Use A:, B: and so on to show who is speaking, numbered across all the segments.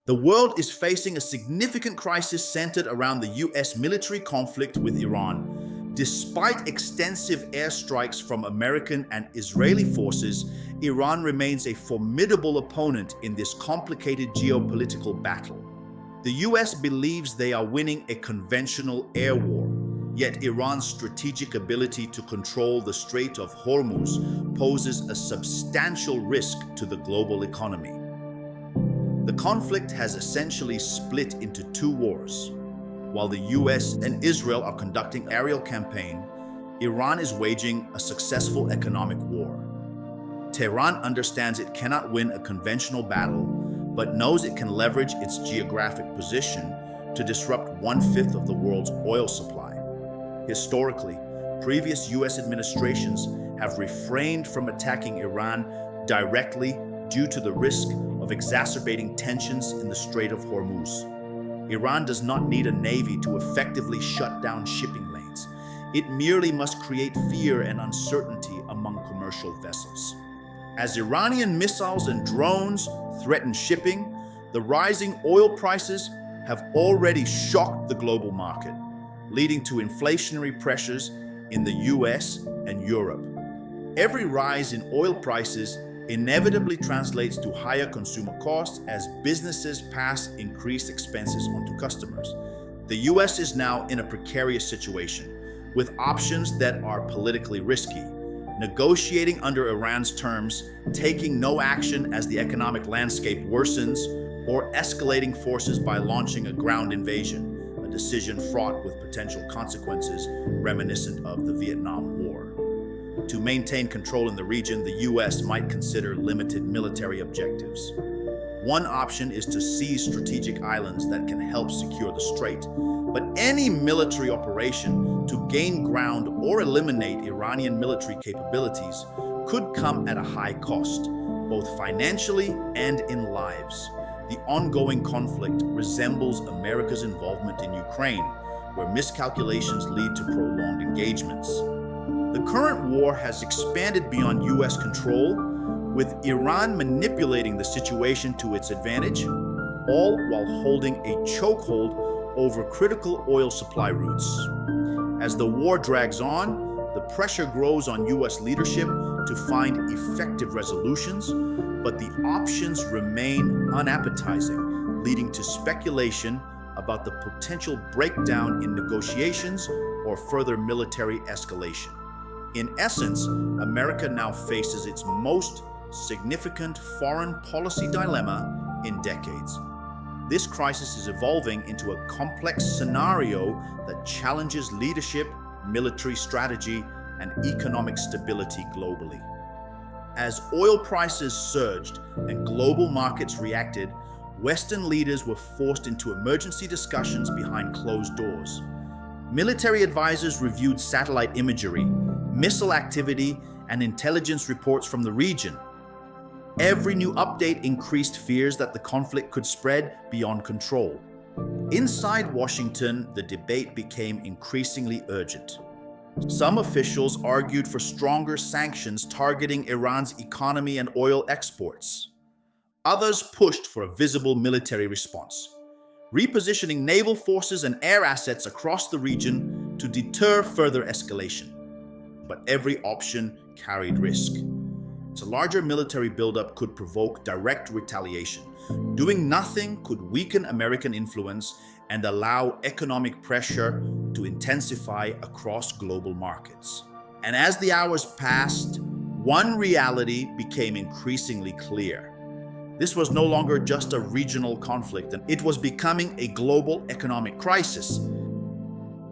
A: The world is facing a significant crisis centered around the US military conflict with Iran. Despite extensive airstrikes from American and Israeli forces, Iran remains a formidable opponent in this complicated geopolitical battle. The US believes they are winning a conventional air war, yet Iran's strategic ability to control the Strait of Hormuz poses a substantial risk to the global economy. The conflict has essentially split into two wars. While the US and Israel are conducting aerial campaign, Iran is waging a successful economic war. Tehran understands it cannot win a conventional battle, but knows it can leverage its geographic position to disrupt one-fifth of the world's oil supply. Historically, previous US administrations have refrained from attacking Iran directly due to the risk of exacerbating tensions in the Strait of Hormuz. Iran does not need a navy to effectively shut down shipping lanes. It merely must create fear and uncertainty among commercial vessels. As Iranian missiles and drones threaten shipping, the rising oil prices have already shocked the global market, leading to inflationary pressures in the US and Europe. Every rise in oil prices inevitably translates to higher consumer costs as businesses pass increased expenses onto customers. The US is now in a precarious situation, with options that are politically risky: negotiating under Iran's terms, taking no action as the economic landscape worsens, or escalating forces by launching a ground invasion, a decision fraught with potential consequences reminiscent of the Vietnam War. To maintain control in the region, the US might consider limited military objectives. One option is to seize strategic islands that can help secure the strait, but any military operation to gain ground or eliminate Iranian military capabilities could come at a high cost, both financially and in lives. The ongoing conflict resembles America's involvement in Ukraine, where miscalculations lead to prolonged engagements. The current war has expanded beyond US control, with Iran manipulating the situation to its advantage, all while holding a chokehold over critical oil supply routes. As the war drags on, the pressure grows on US leadership to find effective resolutions, but the options remain unappetizing, leading to speculation about the potential breakdown in negotiations or further military escalation. In essence, America now faces its most significant foreign policy dilemma in decades. This crisis is evolving into a complex scenario that challenges leadership, military strategy, and economic stability globally. As oil prices surged and global markets reacted, Western leaders were forced into emergency discussions behind closed doors. Military advisors reviewed satellite imagery, missile activity, and intelligence reports from the region. Every new update increased fears that the conflict could spread beyond control. Inside Washington, the debate became increasingly urgent. Some officials argued for stronger sanctions targeting Iran's economy and oil exports. Others pushed for a visible military response, repositioning naval forces and air assets across the region to deter further escalation. But every option carried risk. A larger military buildup could provoke direct retaliation. Doing nothing could weaken American influence and allow economic pressure to intensify across global markets. And as the hours passed, one reality became increasingly clear. This was no longer just a regional conflict, and it was becoming a global economic crisis.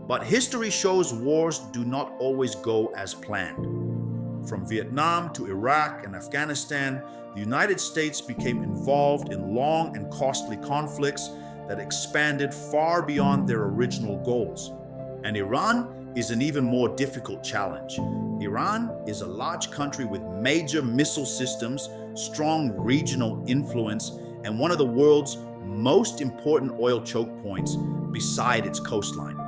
A: But history shows wars do not always go as planned. From Vietnam to Iraq and Afghanistan, the United States became involved in long and costly conflicts that expanded far beyond their original goals. And Iran is an even more difficult challenge. Iran is a large country with major missile systems, strong regional influence, and one of the world's most important oil choke points beside its coastline.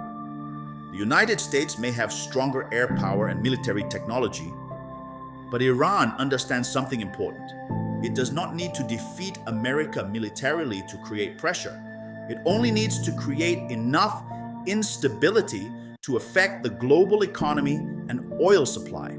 A: The United States may have stronger air power and military technology, but Iran understands something important. It does not need to defeat America militarily to create pressure. It only needs to create enough instability to affect the global economy and oil supply.